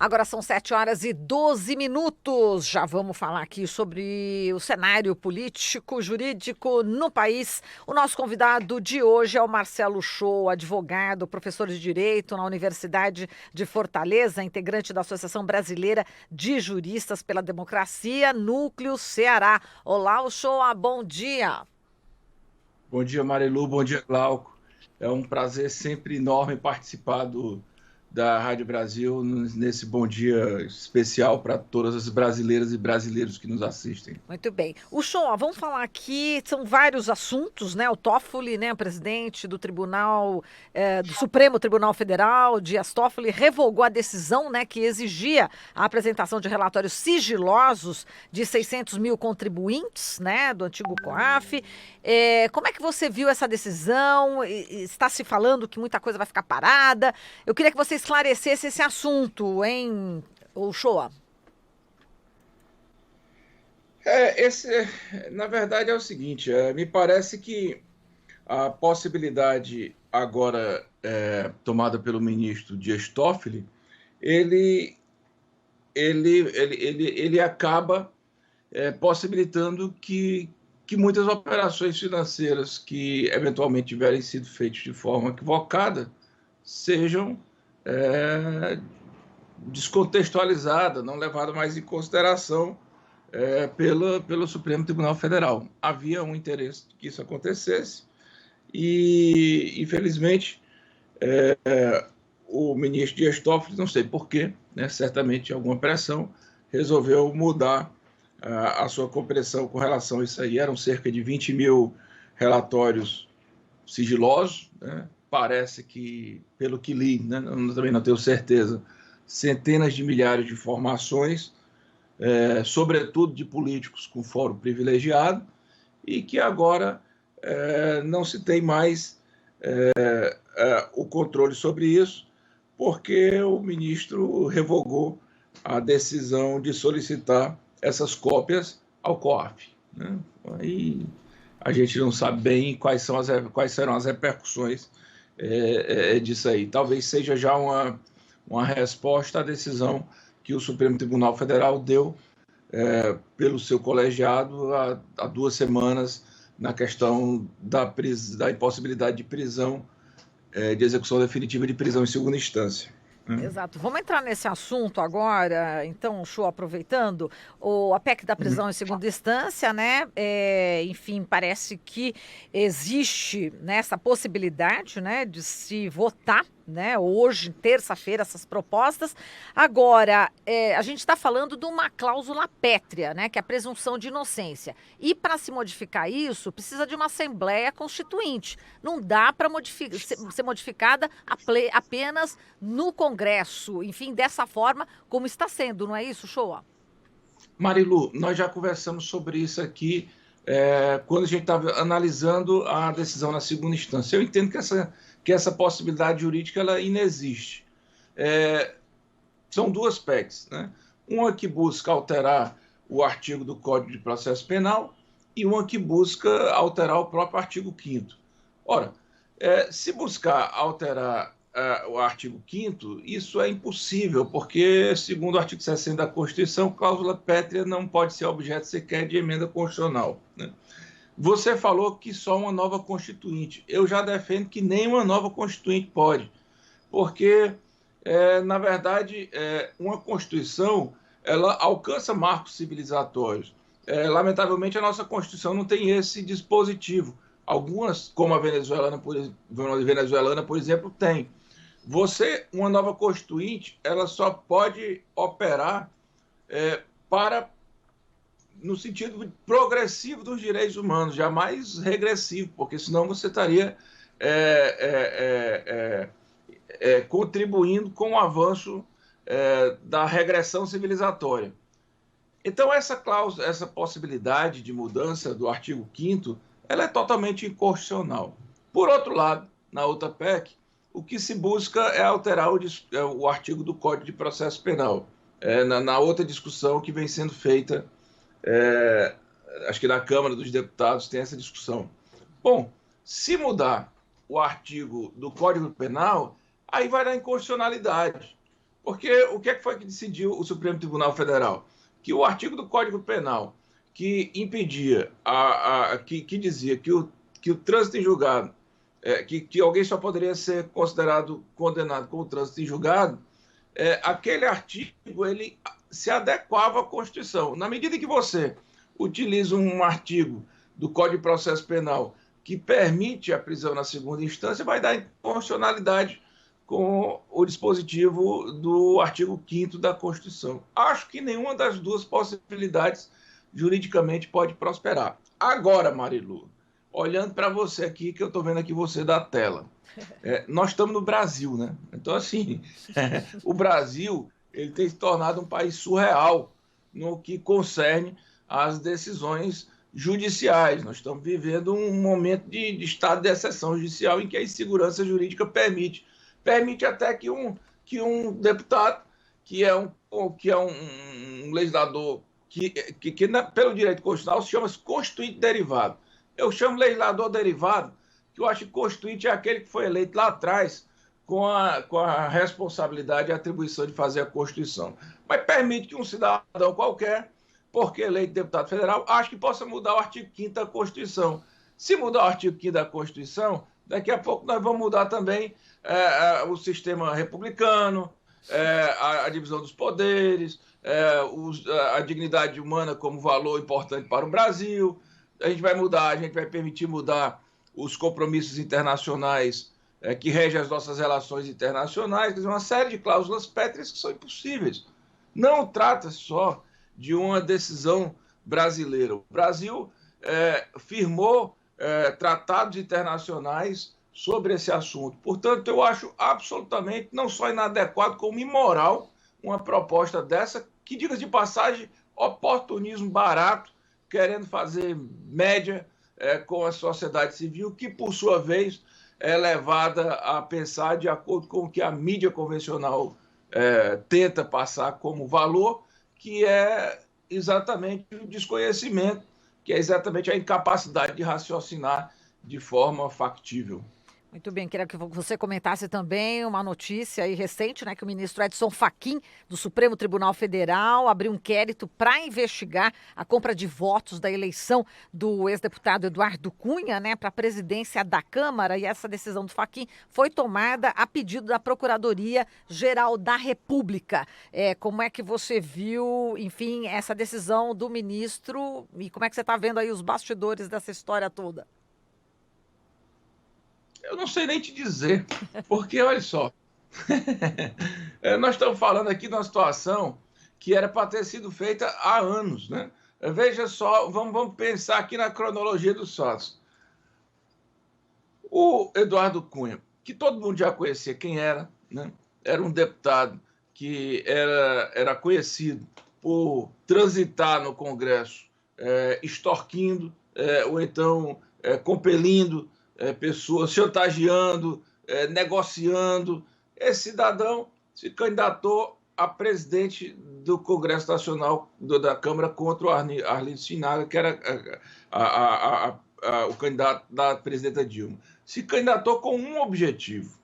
Agora são 7h12. Já vamos falar aqui sobre o cenário político, jurídico no país. O nosso convidado de hoje é o Marcelo Shoa, advogado, professor de Direito na Universidade de Fortaleza, integrante da Associação Brasileira de Juristas pela Democracia, Núcleo Ceará. Olá, Shoa, bom dia. Bom dia, Marilu, bom dia, Glauco. É um prazer sempre enorme participar da Rádio Brasil nesse bom dia especial para todas as brasileiras e brasileiros que nos assistem. Muito bem. O Shoa, vamos falar aqui, são vários assuntos, né? O Toffoli, né, presidente do Tribunal, do Supremo Tribunal Federal, Dias Toffoli, revogou a decisão, né, que exigia a apresentação de relatórios sigilosos de 600 mil contribuintes, né, do antigo COAF. Como é que você viu essa decisão? Está se falando que muita coisa vai ficar parada. Eu queria que você esclarecesse esse assunto, hein, Shoa? Na verdade, é o seguinte: me parece que a possibilidade agora tomada pelo ministro Dias Toffoli, ele acaba possibilitando que muitas operações financeiras que eventualmente tiverem sido feitas de forma equivocada sejam descontextualizadas, não levadas mais em consideração pelo Supremo Tribunal Federal. Havia um interesse de que isso acontecesse e, infelizmente, o ministro Dias Toffoli, não sei porquê, né, certamente alguma pressão, resolveu mudar a sua compreensão com relação a isso aí. Eram cerca de 20 mil relatórios sigilosos, né? Parece que, pelo que li, né, eu também não tenho certeza, centenas de milhares de informações, sobretudo de políticos com fórum privilegiado, e que agora não se tem mais o controle sobre isso, porque o ministro revogou a decisão de solicitar essas cópias ao COAF, né? Aí a gente não sabe bem quais serão as repercussões disso aí. Talvez seja já uma resposta à decisão que o Supremo Tribunal Federal deu pelo seu colegiado há 2 semanas na questão da impossibilidade de prisão, de execução definitiva de prisão em segunda instância. Exato. Vamos entrar nesse assunto agora, então, Shoa, aproveitando. A PEC da prisão em segunda instância, né? Enfim, parece que existe, né, essa possibilidade, né, de se votar, né, hoje, terça-feira, essas propostas. Agora, a gente está falando de uma cláusula pétrea, né, que é a presunção de inocência. E para se modificar isso, precisa de uma Assembleia Constituinte. Não dá para ser modificada apenas no Congresso, enfim, dessa forma como está sendo, não é isso, Shoa? Marilu, nós já conversamos sobre isso aqui quando a gente estava analisando a decisão na segunda instância. Eu entendo que essa possibilidade jurídica ela inexiste. São 2 PECs, né? Uma que busca alterar o artigo do Código de Processo Penal e uma que busca alterar o próprio artigo 5º. Ora, se buscar alterar o artigo 5º, isso é impossível, porque, segundo o artigo 60 da Constituição, cláusula pétrea não pode ser objeto sequer de emenda constitucional, né? Você falou que só uma nova Constituinte. Eu já defendo que nenhuma nova Constituinte pode, porque, na verdade, uma Constituição ela alcança marcos civilizatórios. Lamentavelmente, a nossa Constituição não tem esse dispositivo. Algumas, como a venezuelana, por exemplo, tem. Uma nova Constituinte, ela só pode operar no sentido progressivo dos direitos humanos, jamais regressivo, porque senão você estaria contribuindo com o avanço da regressão civilizatória. Então, essa possibilidade de mudança do artigo 5º, ela é totalmente inconstitucional. Por outro lado, na outra PEC, o que se busca é alterar o artigo do Código de Processo Penal. Na outra discussão que vem sendo feita, acho que na Câmara dos Deputados tem essa discussão. Bom, se mudar o artigo do Código Penal, aí vai dar inconstitucionalidade, Porque o que é que foi que decidiu o Supremo Tribunal Federal? Que o artigo do Código Penal que impedia, que dizia que o trânsito em julgado, que alguém só poderia ser considerado condenado com o trânsito em julgado, aquele artigo ele se adequava à Constituição. Na medida que você utiliza um artigo do Código de Processo Penal que permite a prisão na segunda instância, vai dar inconstitucionalidade com o dispositivo do artigo 5º da Constituição. Acho que nenhuma das duas possibilidades juridicamente pode prosperar. Agora, Marilu, olhando para você aqui, que eu estou vendo aqui você da tela, nós estamos no Brasil, né? Então, assim, o Brasil ele tem se tornado um país surreal no que concerne às decisões judiciais. Nós estamos vivendo um momento de estado de exceção judicial em que a insegurança jurídica permite até que um deputado, que é um legislador que pelo direito constitucional se chama constituinte derivado. Eu chamo legislador derivado, que eu acho que constituinte é aquele que foi eleito lá atrás com a responsabilidade e atribuição de fazer a Constituição. Mas permite que um cidadão qualquer, porque eleito deputado federal, acho que possa mudar o artigo 5º da Constituição. Se mudar o artigo 5º da Constituição, daqui a pouco nós vamos mudar também o sistema republicano, a divisão dos poderes, a dignidade humana como valor importante para o Brasil. A gente vai permitir mudar os compromissos internacionais que regem as nossas relações internacionais, quer dizer, uma série de cláusulas pétreas que são impossíveis. Não trata-se só de uma decisão brasileira. O Brasil firmou tratados internacionais sobre esse assunto. Portanto, eu acho absolutamente não só inadequado, como imoral uma proposta dessa, que, diga de passagem, oportunismo barato, querendo fazer média com a sociedade civil, que, por sua vez, é levada a pensar de acordo com o que a mídia convencional tenta passar como valor, que é exatamente o desconhecimento, que é exatamente a incapacidade de raciocinar de forma factível. Muito bem, queria que você comentasse também uma notícia aí recente, né, que o ministro Edson Fachin, do Supremo Tribunal Federal, abriu um inquérito para investigar a compra de votos da eleição do ex-deputado Eduardo Cunha, né, para a presidência da Câmara, e essa decisão do Fachin foi tomada a pedido da Procuradoria-Geral da República. Como é que você viu, enfim, essa decisão do ministro e como é que você está vendo aí os bastidores dessa história toda? Eu não sei nem te dizer, porque, olha só, nós estamos falando aqui de uma situação que era para ter sido feita há anos, né? Veja só, vamos pensar aqui na cronologia dos fatos. O Eduardo Cunha, que todo mundo já conhecia quem era, né? Era um deputado que era conhecido por transitar no Congresso extorquindo ou então compelindo pessoas, chantageando, negociando. Esse cidadão se candidatou a presidente do Congresso Nacional da Câmara contra o Arlindo Sinaga, que era o candidato da presidenta Dilma. Se candidatou com um objetivo.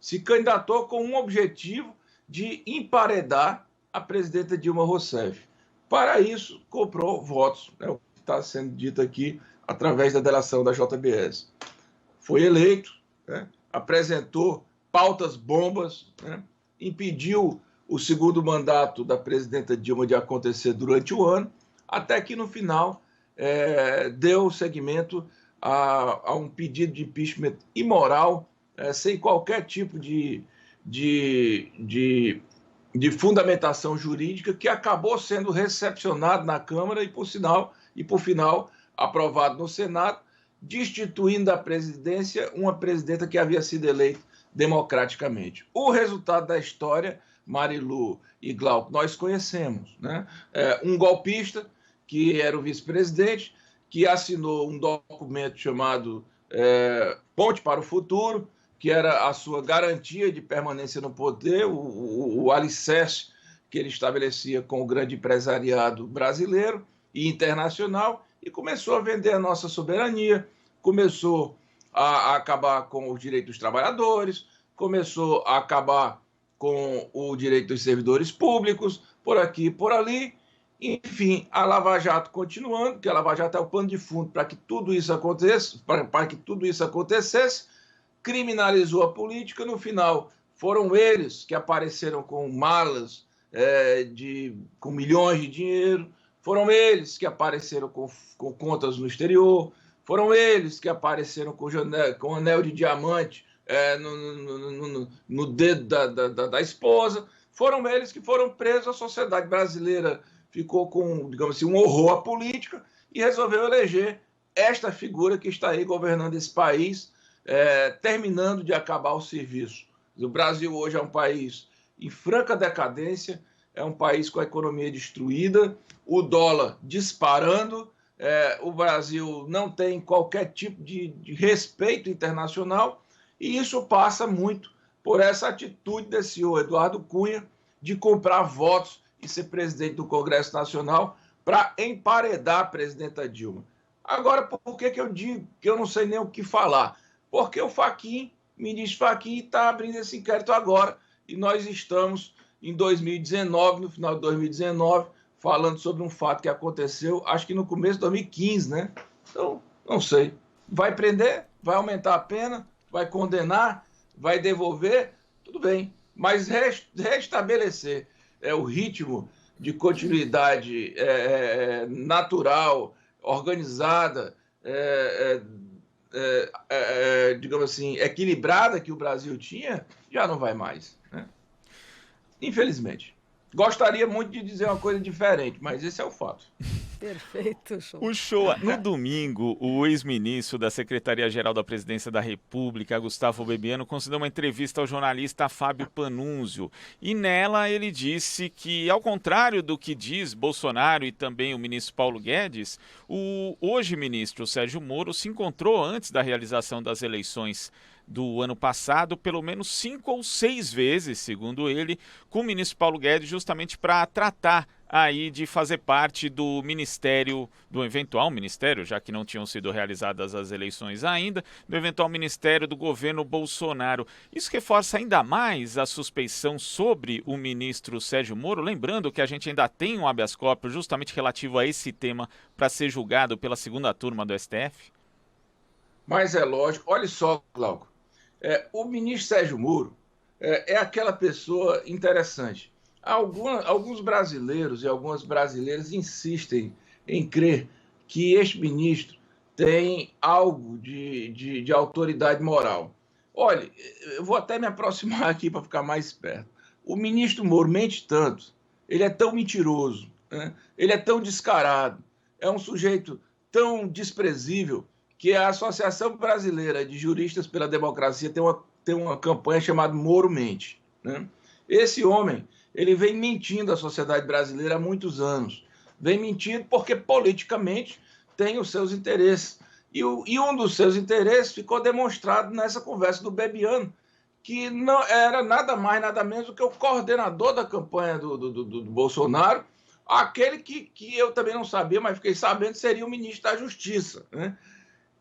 Se candidatou com um objetivo de emparedar a presidenta Dilma Rousseff. Para isso, comprou votos, é o que está sendo dito aqui através da delação da JBS. Foi eleito, né? Apresentou pautas bombas, né? Impediu o segundo mandato da presidenta Dilma de acontecer durante o ano, até que no final deu seguimento a um pedido de impeachment imoral, sem qualquer tipo de fundamentação jurídica, que acabou sendo recepcionado na Câmara e, por final, aprovado no Senado, destituindo da presidência uma presidenta que havia sido eleita democraticamente. O resultado da história, Marilu e Glauco, nós conhecemos, né? Um golpista, que era o vice-presidente, que assinou um documento chamado Ponte para o Futuro, que era a sua garantia de permanência no poder, o alicerce que ele estabelecia com o grande empresariado brasileiro e internacional, e começou a vender a nossa soberania, começou a acabar com os direitos dos trabalhadores, começou a acabar com o direito dos servidores públicos, por aqui e por ali. Enfim, a Lava Jato continuando, que a Lava Jato é o pano de fundo para que tudo isso acontecesse, criminalizou a política. No final, foram eles que apareceram com malas com milhões de dinheiro, foram eles que apareceram com contas no exterior, foram eles que apareceram com anel de diamante no dedo da esposa, foram eles que foram presos. A sociedade brasileira ficou com, digamos assim, um horror à política e resolveu eleger esta figura que está aí governando esse país, terminando de acabar o serviço. O Brasil hoje é um país em franca decadência, é um país com a economia destruída, o dólar disparando, o Brasil não tem qualquer tipo de respeito internacional, e isso passa muito por essa atitude desse senhor Eduardo Cunha de comprar votos e ser presidente do Congresso Nacional para emparedar a presidenta Dilma. Agora, por que eu digo que eu não sei nem o que falar? Porque o ministro Fachin está abrindo esse inquérito agora, e nós estamos em 2019, no final de 2019, falando sobre um fato que aconteceu, acho que no começo de 2015, né? Então, não sei. Vai prender? Vai aumentar a pena? Vai condenar? Vai devolver? Tudo bem. Mas restabelecer o ritmo de continuidade natural, organizada, digamos assim, equilibrada que o Brasil tinha, já não vai mais, né? Infelizmente. Gostaria muito de dizer uma coisa diferente, mas esse é o fato. Perfeito, show. O show, no domingo, o ex-ministro da Secretaria-Geral da Presidência da República, Gustavo Bebiano, concedeu uma entrevista ao jornalista Fábio Panunzio. E nela ele disse que, ao contrário do que diz Bolsonaro e também o ministro Paulo Guedes, o hoje ministro Sérgio Moro se encontrou antes da realização das eleições do ano passado, pelo menos 5 ou 6 vezes, segundo ele, com o ministro Paulo Guedes, justamente para tratar aí de fazer parte do ministério, do eventual ministério, já que não tinham sido realizadas as eleições ainda, do eventual ministério do governo Bolsonaro. Isso reforça ainda mais a suspeição sobre o ministro Sérgio Moro, lembrando que a gente ainda tem um habeas corpus justamente relativo a esse tema para ser julgado pela segunda turma do STF? Mas é lógico, olha só, Glauco, o ministro Sérgio Moro é aquela pessoa interessante. Alguns brasileiros e algumas brasileiras insistem em crer que este ministro tem algo de autoridade moral. Olha, eu vou até me aproximar aqui para ficar mais perto. O ministro Moro mente tanto, ele é tão mentiroso, né? Ele é tão descarado, é um sujeito tão desprezível, que a Associação Brasileira de Juristas pela Democracia tem uma campanha chamada Moro Mente, né? Esse homem, ele vem mentindo à sociedade brasileira há muitos anos. Vem mentindo porque politicamente tem os seus interesses. E um dos seus interesses ficou demonstrado nessa conversa do Bebiano, que não era nada mais, nada menos do que o coordenador da campanha do Bolsonaro, aquele que eu também não sabia, mas fiquei sabendo, seria o ministro da Justiça, né?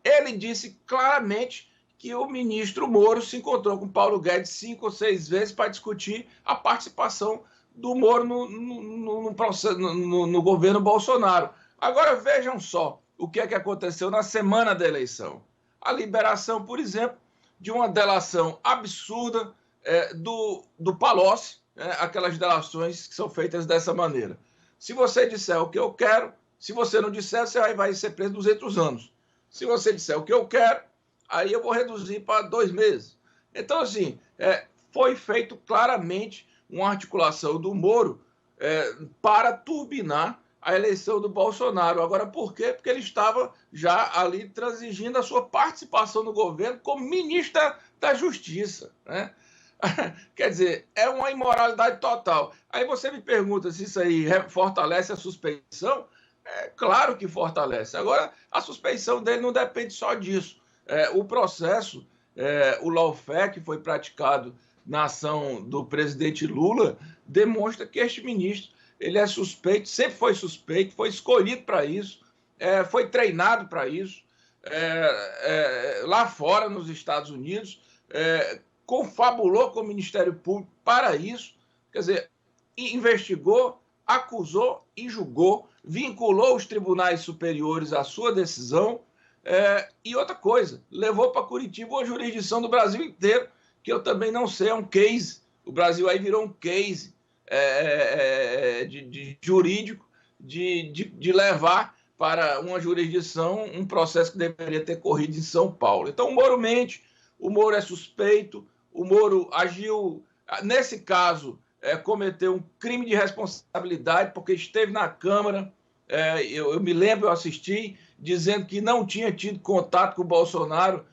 Ele disse claramente que o ministro Moro se encontrou com Paulo Guedes 5 ou 6 vezes para discutir a participação do Moro no governo Bolsonaro. Agora vejam só o que aconteceu na semana da eleição. A liberação, por exemplo, de uma delação absurda do Palocci, aquelas delações que são feitas dessa maneira. Se você disser o que eu quero, se você não disser, você vai ser preso 200 anos. Se você disser o que eu quero, aí eu vou reduzir para 2 meses. Então, assim, foi feito claramente uma articulação do Moro para turbinar a eleição do Bolsonaro. Agora, por quê? Porque ele estava já ali transigindo a sua participação no governo como ministro da Justiça, né? Quer dizer, é uma imoralidade total. Aí você me pergunta se isso aí fortalece a suspeição. Claro que fortalece. Agora, a suspeição dele não depende só disso. O processo, o lawfare que foi praticado na ação do presidente Lula, demonstra que este ministro ele é suspeito, sempre foi suspeito, foi escolhido para isso, foi treinado para isso, lá fora, nos Estados Unidos, confabulou com o Ministério Público para isso, quer dizer, investigou, acusou e julgou, vinculou os tribunais superiores à sua decisão, e outra coisa, levou para Curitiba uma jurisdição do Brasil inteiro, que eu também não sei, é um case. O Brasil aí virou um case de jurídico de levar para uma jurisdição um processo que deveria ter corrido em São Paulo. Então, o Moro mente, o Moro é suspeito, o Moro agiu, nesse caso, cometeu um crime de responsabilidade, porque esteve na Câmara, eu me lembro, eu assisti, dizendo que não tinha tido contato com o Bolsonaro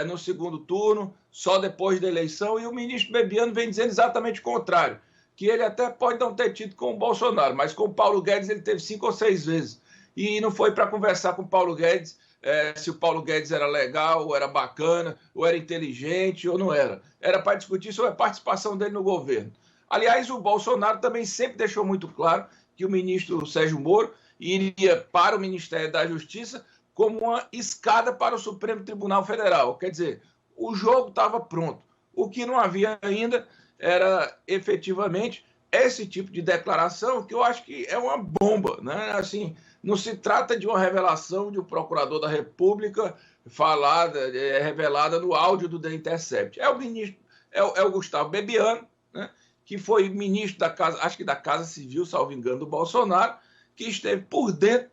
no segundo turno, só depois da eleição, e o ministro Bebiano vem dizendo exatamente o contrário, que ele até pode não ter tido com o Bolsonaro, mas com o Paulo Guedes ele teve 5 ou 6 vezes, e não foi para conversar com o Paulo Guedes se o Paulo Guedes era legal, ou era bacana, ou era inteligente, ou não era. Era para discutir sobre a participação dele no governo. Aliás, o Bolsonaro também sempre deixou muito claro que o ministro Sérgio Moro iria para o Ministério da Justiça como uma escada para o Supremo Tribunal Federal. Quer dizer, o jogo estava pronto. O que não havia ainda era, efetivamente, esse tipo de declaração, que eu acho que é uma bomba, né? Assim, não se trata de uma revelação de um procurador da República revelada no áudio do The Intercept. É o ministro, é o Gustavo Bebiano, né? Que foi ministro da Casa, acho que da Casa Civil, salvo engano, do Bolsonaro, que esteve por dentro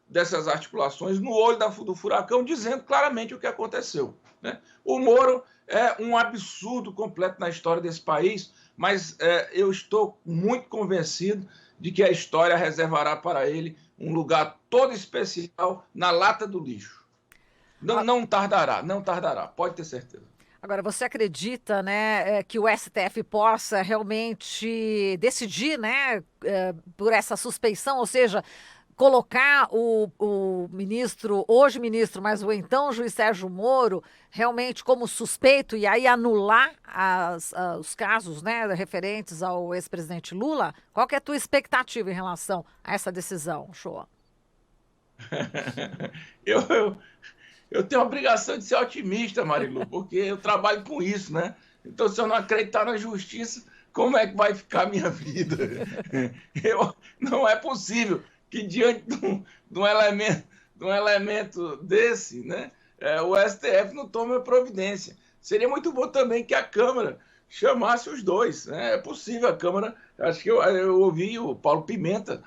dessas articulações, no olho do furacão, dizendo claramente o que aconteceu, né? O Moro é um absurdo completo na história desse país, mas eu estou muito convencido de que a história reservará para ele um lugar todo especial na lata do lixo. Não tardará, pode ter certeza. Agora, você acredita, né, que o STF possa realmente decidir, né, por essa suspeição, ou seja, colocar o ministro, hoje ministro, mas o então juiz Sérgio Moro, realmente como suspeito e aí anular os casos, né, referentes ao ex-presidente Lula? Qual que é a tua expectativa em relação a essa decisão, Shoa? Eu tenho a obrigação de ser otimista, Marilu, porque eu trabalho com isso, né? Então, se eu não acreditar na justiça, como é que vai ficar a minha vida? Não é possível que, diante de um elemento desse, né, o STF não tome a providência. Seria muito bom também que a Câmara chamasse os dois, né? É possível, a Câmara... Acho que eu ouvi o Paulo Pimenta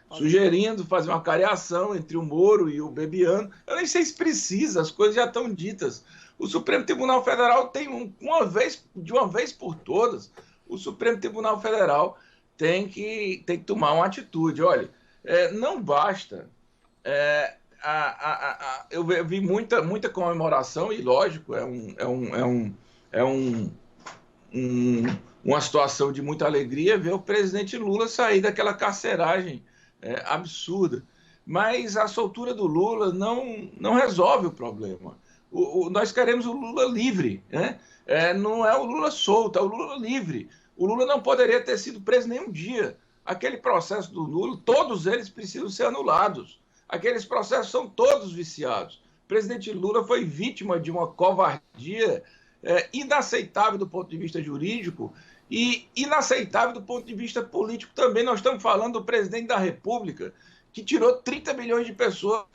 sugerindo fazer uma cariação entre o Moro e o Bebiano. Eu nem sei se precisa, as coisas já estão ditas. O Supremo Tribunal Federal tem de uma vez por todas, o Supremo Tribunal Federal tem que tomar uma atitude. Olha, não basta... eu vi muita comemoração, e lógico, uma situação de muita alegria ver o presidente Lula sair daquela carceragem absurda. Mas a soltura do Lula não resolve o problema. Nós queremos o Lula livre, né? Não é o Lula solto, é o Lula livre. O Lula não poderia ter sido preso nenhum dia. Aquele processo do Lula, todos eles precisam ser anulados. Aqueles processos são todos viciados. O presidente Lula foi vítima de uma covardia inaceitável do ponto de vista jurídico e inaceitável do ponto de vista político também. Nós estamos falando do presidente da República, que tirou 30 milhões de pessoas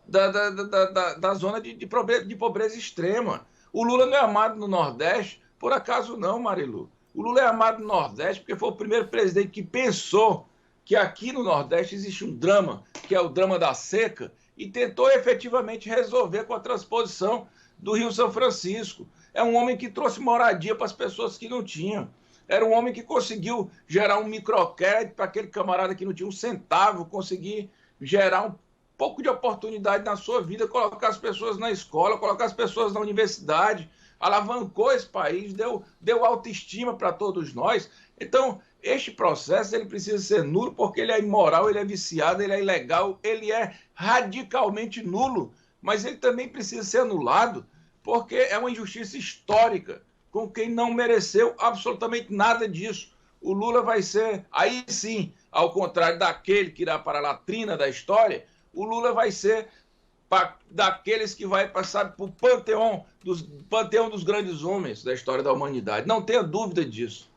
da zona de pobreza extrema. O Lula não é amado no Nordeste, por acaso não, Marilu. O Lula é amado no Nordeste porque foi o primeiro presidente que pensou que aqui no Nordeste existe um drama, que é o drama da seca, e tentou efetivamente resolver com a transposição do Rio São Francisco. É um homem que trouxe moradia para as pessoas que não tinham. Era um homem que conseguiu gerar um microcrédito para aquele camarada que não tinha um centavo, conseguir gerar um pouco de oportunidade na sua vida, colocar as pessoas na escola, colocar as pessoas na universidade, alavancou esse país, deu autoestima para todos nós. Então, este processo ele precisa ser nulo porque ele é imoral, ele é viciado, ele é ilegal, ele é radicalmente nulo, mas ele também precisa ser anulado porque é uma injustiça histórica com quem não mereceu absolutamente nada disso. O Lula vai ser, aí sim, ao contrário daquele que irá para a latrina da história, o Lula vai ser daqueles que vai passar para o panteão dos grandes homens da história da humanidade. Não tenha dúvida disso.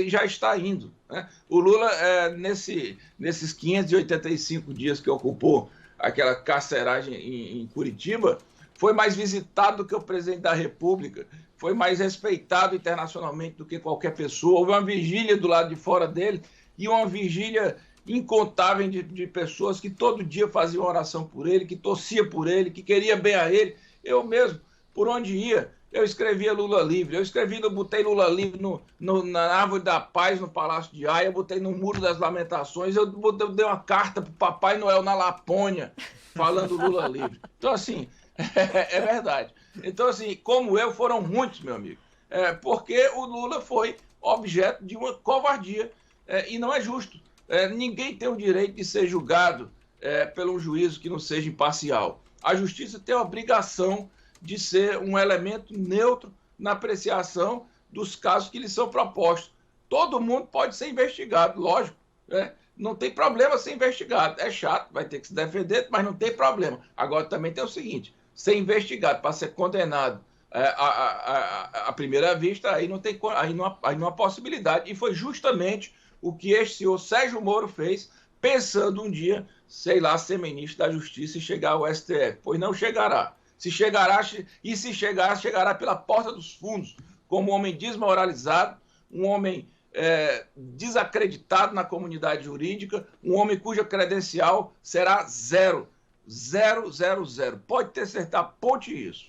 Já está indo. Né? O Lula, nesses 585 dias que ocupou aquela carceragem em Curitiba, foi mais visitado do que o presidente da República, foi mais respeitado internacionalmente do que qualquer pessoa. Houve uma vigília do lado de fora dele e uma vigília incontável de pessoas que todo dia faziam oração por ele, que torcia por ele, que queria bem a ele. Eu mesmo, por onde ia, eu escrevia Lula livre. Eu botei Lula livre na Árvore da Paz, no Palácio de Haia, eu botei no Muro das Lamentações, eu dei uma carta para o Papai Noel na Lapônia, falando Lula livre. Então, assim, é verdade. Então, assim, como eu, foram muitos, meu amigo. Porque o Lula foi objeto de uma covardia e não é justo. Ninguém tem o direito de ser julgado pelo juízo que não seja imparcial. A justiça tem a obrigação de ser um elemento neutro na apreciação dos casos que lhes são propostos. Todo mundo pode ser investigado, lógico. Não tem problema ser investigado. É chato, vai ter que se defender, mas não tem problema. Agora também tem o seguinte, ser investigado para ser condenado à primeira vista, aí não há possibilidade. E foi justamente o que este senhor Sérgio Moro fez, pensando um dia, sei lá, ser ministro da Justiça e chegar ao STF. Pois não chegará. Se chegar, chegará pela porta dos fundos, como um homem desmoralizado, um homem desacreditado na comunidade jurídica, um homem cuja credencial será zero. Zero, zero, zero. Pode ter certeza, aponte isso.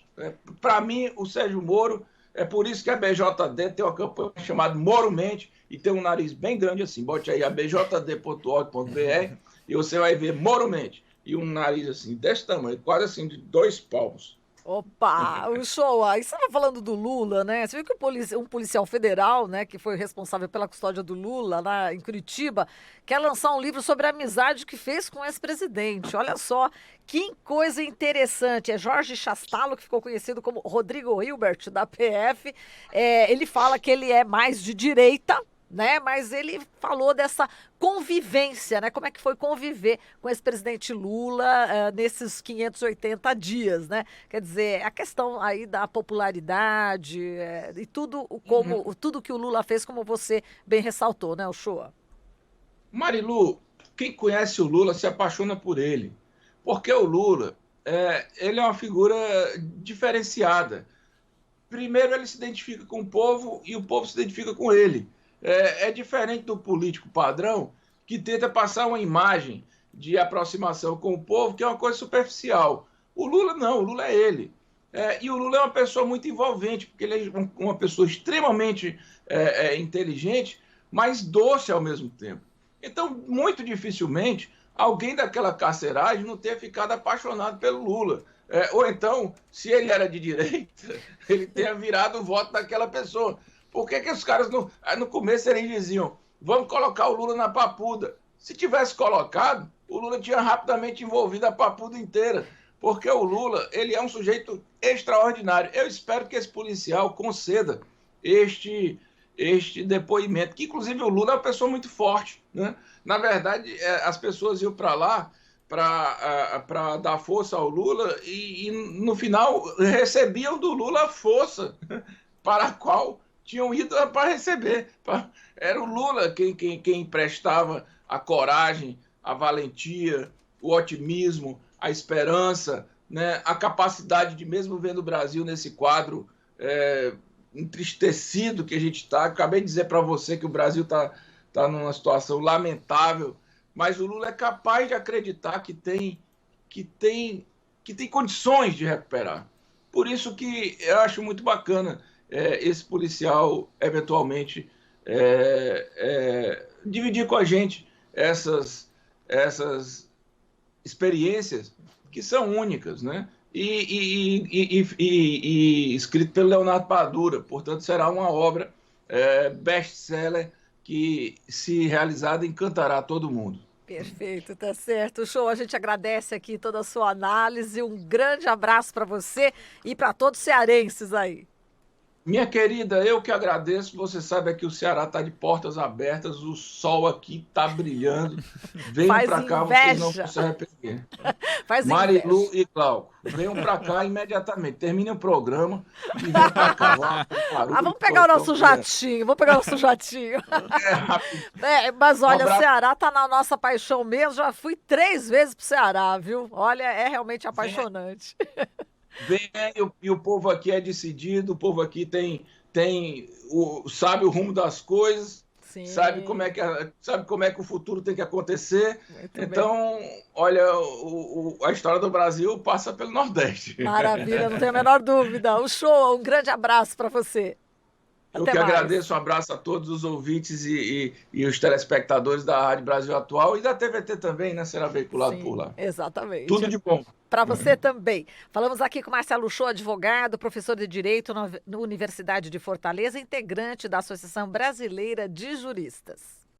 Para mim, o Sérgio Moro, é por isso que a BJD tem uma campanha chamada Moro Mente e tem um nariz bem grande assim. Bote aí abjd.org.br e você vai ver Moro Mente. E um nariz assim, desse tamanho, quase assim, de 2 palmos. Opa, o show. Aí você estava falando do Lula, né? Você viu que um policial federal, né, que foi responsável pela custódia do Lula lá em Curitiba, quer lançar um livro sobre a amizade que fez com o ex-presidente. Olha só, que coisa interessante. É Jorge Chastalo, que ficou conhecido como Rodrigo Hilbert, da PF. Ele fala que ele é mais de direita, né? Mas ele falou dessa convivência, né? Como é que foi conviver com esse presidente Lula nesses 580 dias, né? Quer dizer, a questão aí da popularidade e tudo tudo que o Lula fez, como você bem ressaltou, né, Uchoa? Marilu, quem conhece o Lula se apaixona por ele, porque o Lula, ele é uma figura diferenciada. Primeiro, ele se identifica com o povo e o povo se identifica com ele. É diferente do político padrão que tenta passar uma imagem de aproximação com o povo, que é uma coisa superficial. O Lula não, o Lula é ele. E o Lula é uma pessoa muito envolvente, porque ele é uma pessoa extremamente inteligente, mas doce ao mesmo tempo. Então, muito dificilmente, alguém daquela carceragem não tenha ficado apaixonado pelo Lula. Ou então, se ele era de direita, ele tenha virado o voto daquela pessoa. Por que os caras, no começo, eles diziam, vamos colocar o Lula na papuda? Se tivesse colocado, o Lula tinha rapidamente envolvido a papuda inteira, porque o Lula, ele é um sujeito extraordinário. Eu espero que esse policial conceda este depoimento, que inclusive o Lula é uma pessoa muito forte, né? Na verdade, as pessoas iam para lá para dar força ao Lula e, no final, recebiam do Lula a força para a qual tinham ido para receber. Era o Lula quem emprestava a coragem, a valentia, o otimismo, a esperança, né? A capacidade de, mesmo vendo o Brasil nesse quadro entristecido que a gente está. Acabei de dizer para você que o Brasil está numa situação lamentável, mas o Lula é capaz de acreditar que tem condições de recuperar. Por isso que eu acho muito bacana esse policial, eventualmente, dividir com a gente essas experiências que são únicas, né? E escrito pelo Leonardo Padura, portanto, será uma obra best-seller que, se realizada, encantará todo mundo. Perfeito, tá certo. Show, a gente agradece aqui toda a sua análise, um grande abraço para você e para todos os cearenses aí. Minha querida, eu que agradeço. Você sabe que o Ceará está de portas abertas, o sol aqui está brilhando. Venham Faz para cá, vocês não inveja. vão se arrepender. Faz Marilu inveja. e Glauco, venham para cá imediatamente. Termine o programa e venham para cá. Vá, barulho, Vamos pegar o nosso criança. jatinho, vamos pegar o nosso jatinho. É rápido. É, mas Um olha, o abraço. Ceará tá na nossa paixão mesmo. Já fui 3 vezes pro Ceará, viu? Olha, é realmente Venha, apaixonante. venha e o povo aqui é decidido, o povo aqui sabe o rumo das coisas, Sim, sabe como é que o futuro tem que acontecer. muito bem. Então, olha, a história do Brasil passa pelo Nordeste. Maravilha, não tenho a menor dúvida. O show, um grande abraço para você. Eu Até que mais. agradeço, um abraço a todos os ouvintes e os telespectadores da Rádio Brasil Atual e da TVT também, né? Será veiculado por Sim, lá. Tudo exatamente. de bom. Para você também. Falamos aqui com Marcelo Show, advogado, professor de Direito na Universidade de Fortaleza, integrante da Associação Brasileira de Juristas.